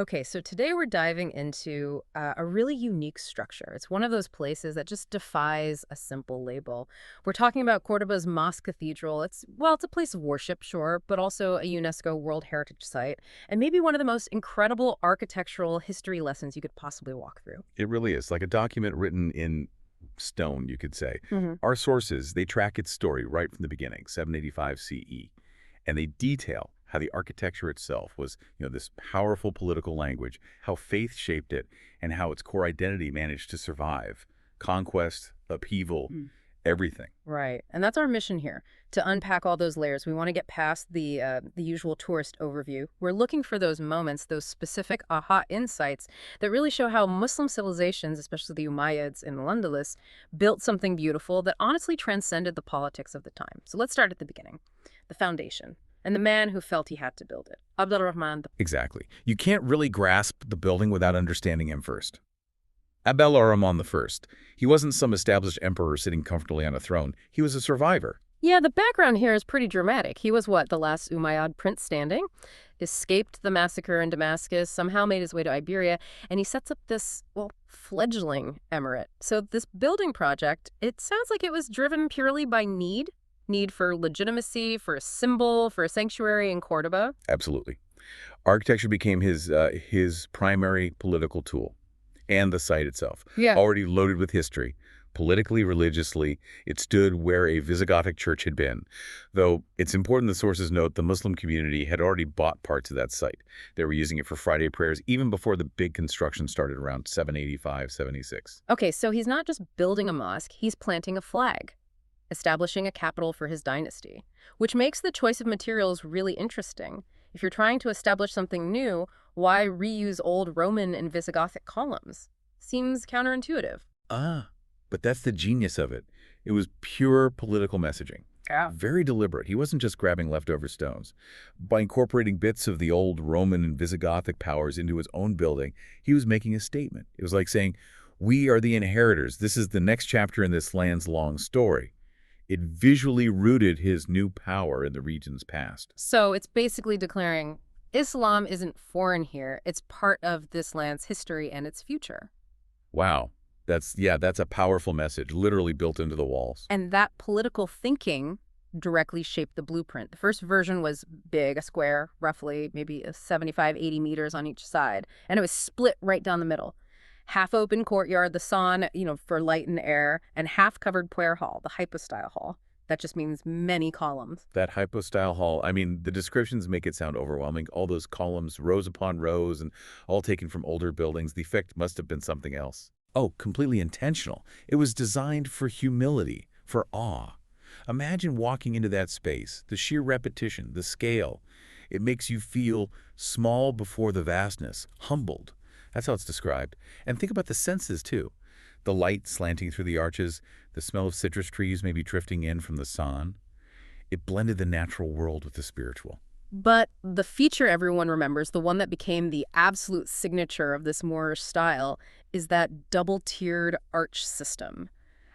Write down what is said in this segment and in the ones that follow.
Okay, so today we're diving into a really unique structure. It's one of those places that just defies a simple label. We're talking about Cordoba's Mosque-Cathedral. It's a place of worship, sure, but also a UNESCO World Heritage Site, and maybe one of the most incredible architectural history lessons you could possibly walk through. It really is like a document written in stone, you could say. Hmm. Our sources, they track its story right from the beginning, 785 CE, and they detail how the architecture itself was, this powerful political language, how faith shaped it, and how its core identity managed to survive. Conquest, upheaval, everything. Right. And that's our mission here, to unpack all those layers. We want to get past the usual tourist overview. We're looking for those moments, those specific aha insights that really show how Muslim civilizations, especially the Umayyads in al-Andalus, built something beautiful that honestly transcended the politics of the time. So let's start at the beginning, the foundation, and the man who felt he had to build it, al-Rahman. Exactly. You can't really grasp the building without understanding him first. al-Rahman the First. He wasn't some established emperor sitting comfortably on a throne. He was a survivor. Yeah, the background here is pretty dramatic. He was the last Umayyad prince standing, escaped the massacre in Damascus, somehow made his way to Iberia, and he sets up this, fledgling emirate. So this building project, it sounds like it was driven purely by need for legitimacy, for a symbol, for a sanctuary in Cordoba. Absolutely. Architecture became his primary political tool, and the site itself, Yeah. already loaded with history. Politically, religiously, it stood where a Visigothic church had been. Though it's important the sources note the Muslim community had already bought parts of that site. They were using it for Friday prayers even before the big construction started around 785, 76. Okay, so he's not just building a mosque, he's planting a flag, establishing a capital for his dynasty, which makes the choice of materials really interesting. If you're trying to establish something new, why reuse old Roman and Visigothic columns? Seems counterintuitive. But that's the genius of it. It was pure political messaging. Yeah. Very deliberate. He wasn't just grabbing leftover stones. By incorporating bits of the old Roman and Visigothic powers into his own building, he was making a statement. It was like saying, we are the inheritors. This is the next chapter in this land's long story. It visually rooted his new power in the region's past. So it's basically declaring Islam isn't foreign here. It's part of this land's history and its future. Wow. That's a powerful message, literally built into the walls. And that political thinking directly shaped the blueprint. The first version was big, a square, roughly maybe 75, 80 meters on each side. And it was split right down the middle. Half open courtyard, the sawn, for light and air, and half covered prayer hall, the hypostyle hall. That just means many columns. That hypostyle hall, I mean, the descriptions make it sound overwhelming. All those columns, rows upon rows, and all taken from older buildings. The effect must have been something else. Oh, completely intentional. It was designed for humility, for awe. Imagine walking into that space, the sheer repetition, the scale. It makes you feel small before the vastness, humbled. That's how it's described. And think about the senses, too. The light slanting through the arches, the smell of citrus trees maybe drifting in from the sun. It blended the natural world with the spiritual. But the feature everyone remembers, the one that became the absolute signature of this Moorish style, is that double-tiered arch system.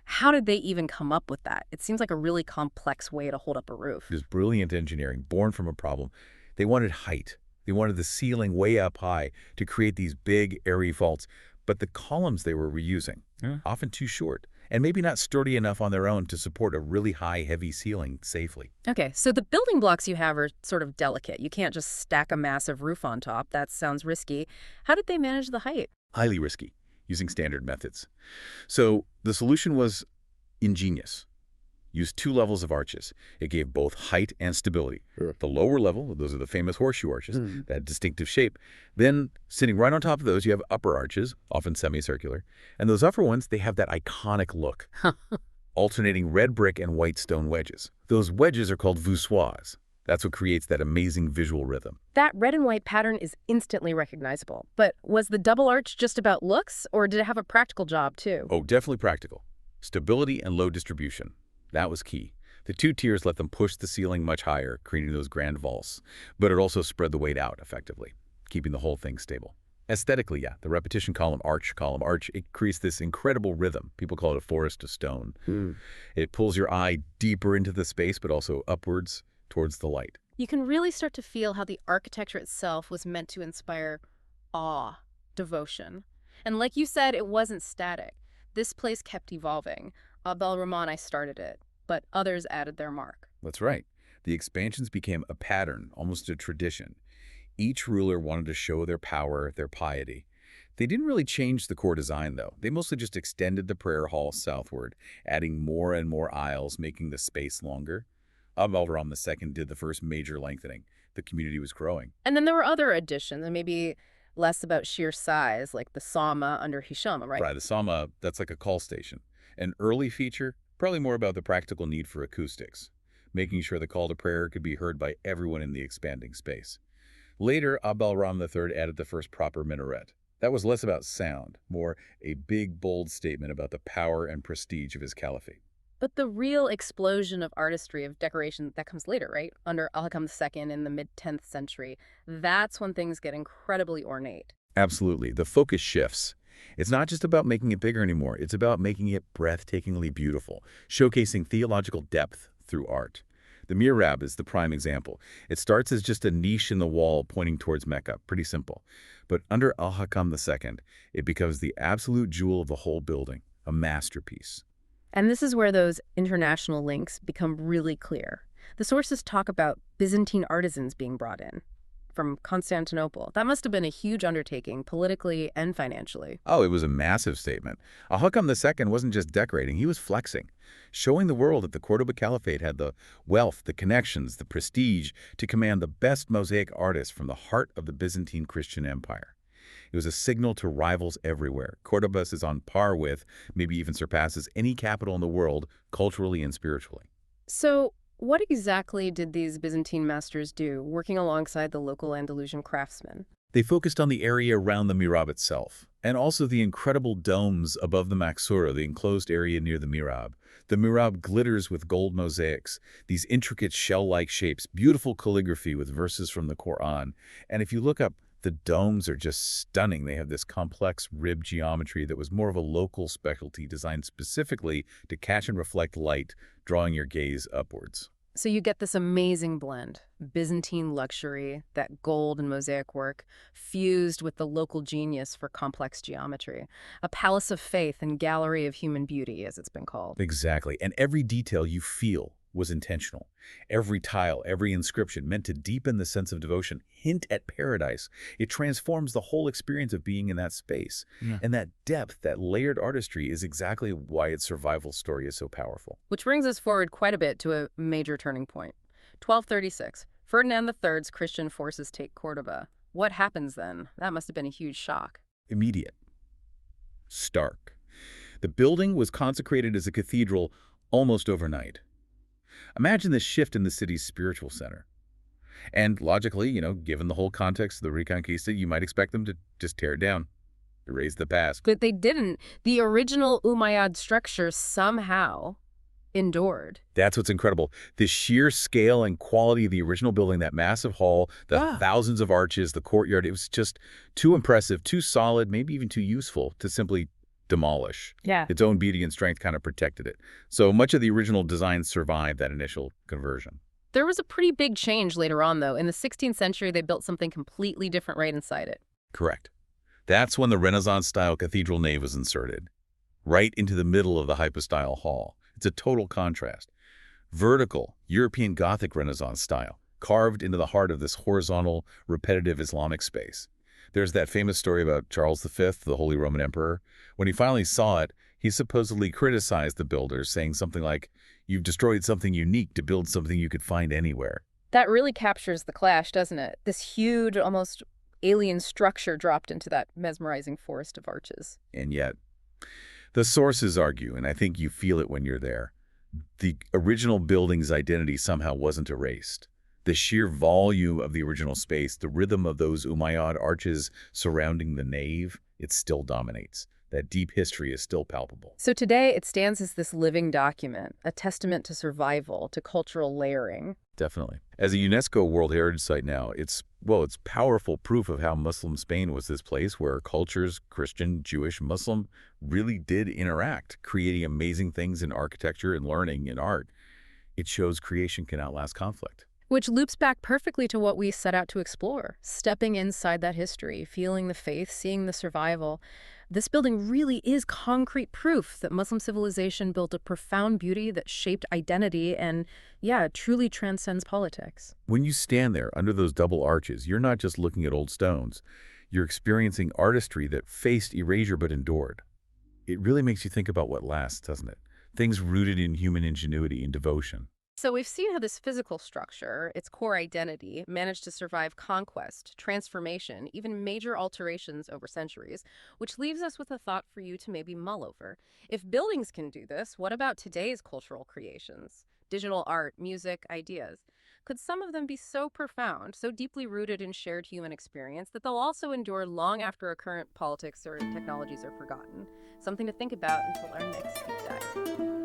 How did they even come up with that? It seems like a really complex way to hold up a roof. It was brilliant engineering, born from a problem. They wanted height. They wanted the ceiling way up high to create these big, airy vaults. But the columns they were reusing, often too short, and maybe not sturdy enough on their own to support a really high, heavy ceiling safely. Okay, so the building blocks you have are sort of delicate. You can't just stack a massive roof on top. That sounds risky. How did they manage the height? Highly risky, using standard methods. So the solution was ingenious. Used 2 levels of arches. It gave both height and stability. Sure. The lower level, those are the famous horseshoe arches, that distinctive shape. Then, sitting right on top of those, you have upper arches, often semicircular. And those upper ones, they have that iconic look, alternating red brick and white stone wedges. Those wedges are called voussoirs. That's what creates that amazing visual rhythm. That red and white pattern is instantly recognizable. But was the double arch just about looks, or did it have a practical job, too? Oh, definitely practical. Stability and low distribution. That was key. The 2 tiers let them push the ceiling much higher, creating those grand vaults. But it also spread the weight out effectively, keeping the whole thing stable. Aesthetically, yeah, the repetition column, arch, it creates this incredible rhythm. People call it a forest of stone. It pulls your eye deeper into the space, but also upwards towards the light. You can really start to feel how the architecture itself was meant to inspire awe, devotion. And like you said, it wasn't static. This place kept evolving. al-Rahman, I started it, but others added their mark. That's right. The expansions became a pattern, almost a tradition. Each ruler wanted to show their power, their piety. They didn't really change the core design, though. They mostly just extended the prayer hall southward, adding more and more aisles, making the space longer. Al-Rahman II did the first major lengthening. The community was growing. And then there were other additions, and maybe less about sheer size, like the Sama under Hisham, right? Right, the Sama, that's like a call station. An early feature, probably more about the practical need for acoustics, making sure the call to prayer could be heard by everyone in the expanding space. Later, al-Rahman III added the first proper minaret. That was less about sound, more a big, bold statement about the power and prestige of his caliphate. But the real explosion of artistry, of decoration, that comes later, right? Under Al-Hakam II in the mid-10th century. That's when things get incredibly ornate. Absolutely. The focus shifts. It's not just about making it bigger anymore. It's about making it breathtakingly beautiful, showcasing theological depth through art. The mihrab is the prime example. It starts as just a niche in the wall pointing towards Mecca, pretty simple. But under Al-Hakam II, it becomes the absolute jewel of the whole building, a masterpiece. And this is where those international links become really clear. The sources talk about Byzantine artisans being brought in from Constantinople. That must have been a huge undertaking, politically and financially. Oh, it was a massive statement. Al-Hakam II wasn't just decorating, he was flexing, showing the world that the Cordoba Caliphate had the wealth, the connections, the prestige to command the best mosaic artists from the heart of the Byzantine Christian Empire. It was a signal to rivals everywhere. Cordoba is on par with, maybe even surpasses, any capital in the world, culturally and spiritually. So, what exactly did these Byzantine masters do, working alongside the local Andalusian craftsmen? They focused on the area around the mihrab itself, and also the incredible domes above the Maksura, the enclosed area near the mihrab. The mihrab glitters with gold mosaics, these intricate shell-like shapes, beautiful calligraphy with verses from the Quran. And if you look up, the domes are just stunning. They have this complex rib geometry that was more of a local specialty designed specifically to catch and reflect light, drawing your gaze upwards. So you get this amazing blend, Byzantine luxury, that gold and mosaic work, fused with the local genius for complex geometry. A palace of faith and gallery of human beauty, as it's been called. Exactly. And every detail you feel was intentional. Every tile, every inscription meant to deepen the sense of devotion, hint at paradise. It transforms the whole experience of being in that space. Yeah. And that depth, that layered artistry is exactly why its survival story is so powerful. Which brings us forward quite a bit to a major turning point. 1236, Ferdinand III's Christian forces take Cordoba. What happens then? That must have been a huge shock. Immediate. Stark. The building was consecrated as a cathedral almost overnight. Imagine this shift in the city's spiritual center. And logically, given the whole context of the Reconquista, you might expect them to just tear it down, erase the past. But they didn't. The original Umayyad structure somehow endured. That's what's incredible. The sheer scale and quality of the original building, that massive hall, the thousands of arches, the courtyard, it was just too impressive, too solid, maybe even too useful to simply demolish. Yeah. Its own beauty and strength kind of protected it. So much of the original design survived that initial conversion. There was a pretty big change later on, though. In the 16th century, they built something completely different right inside it. Correct. That's when the Renaissance-style cathedral nave was inserted, right into the middle of the hypostyle hall. It's a total contrast. Vertical, European Gothic Renaissance style, carved into the heart of this horizontal, repetitive Islamic space. There's that famous story about Charles V, the Holy Roman Emperor. When he finally saw it, he supposedly criticized the builders, saying something like, "You've destroyed something unique to build something you could find anywhere." That really captures the clash, doesn't it? This huge, almost alien structure dropped into that mesmerizing forest of arches. And yet, the sources argue, and I think you feel it when you're there, the original building's identity somehow wasn't erased. The sheer volume of the original space, the rhythm of those Umayyad arches surrounding the nave, it still dominates. That deep history is still palpable. So today it stands as this living document, a testament to survival, to cultural layering. Definitely. As a UNESCO World Heritage Site now, it's powerful proof of how Muslim Spain was this place where cultures, Christian, Jewish, Muslim, really did interact, creating amazing things in architecture and learning and art. It shows creation can outlast conflict. Which loops back perfectly to what we set out to explore, stepping inside that history, feeling the faith, seeing the survival. This building really is concrete proof that Muslim civilization built a profound beauty that shaped identity and, yeah, truly transcends politics. When you stand there under those double arches, you're not just looking at old stones. You're experiencing artistry that faced erasure but endured. It really makes you think about what lasts, doesn't it? Things rooted in human ingenuity and devotion. So we've seen how this physical structure, its core identity, managed to survive conquest, transformation, even major alterations over centuries, which leaves us with a thought for you to maybe mull over. If buildings can do this, what about today's cultural creations? Digital art, music, ideas. Could some of them be so profound, so deeply rooted in shared human experience that they'll also endure long after our current politics or technologies are forgotten? Something to think about until our next deep dive.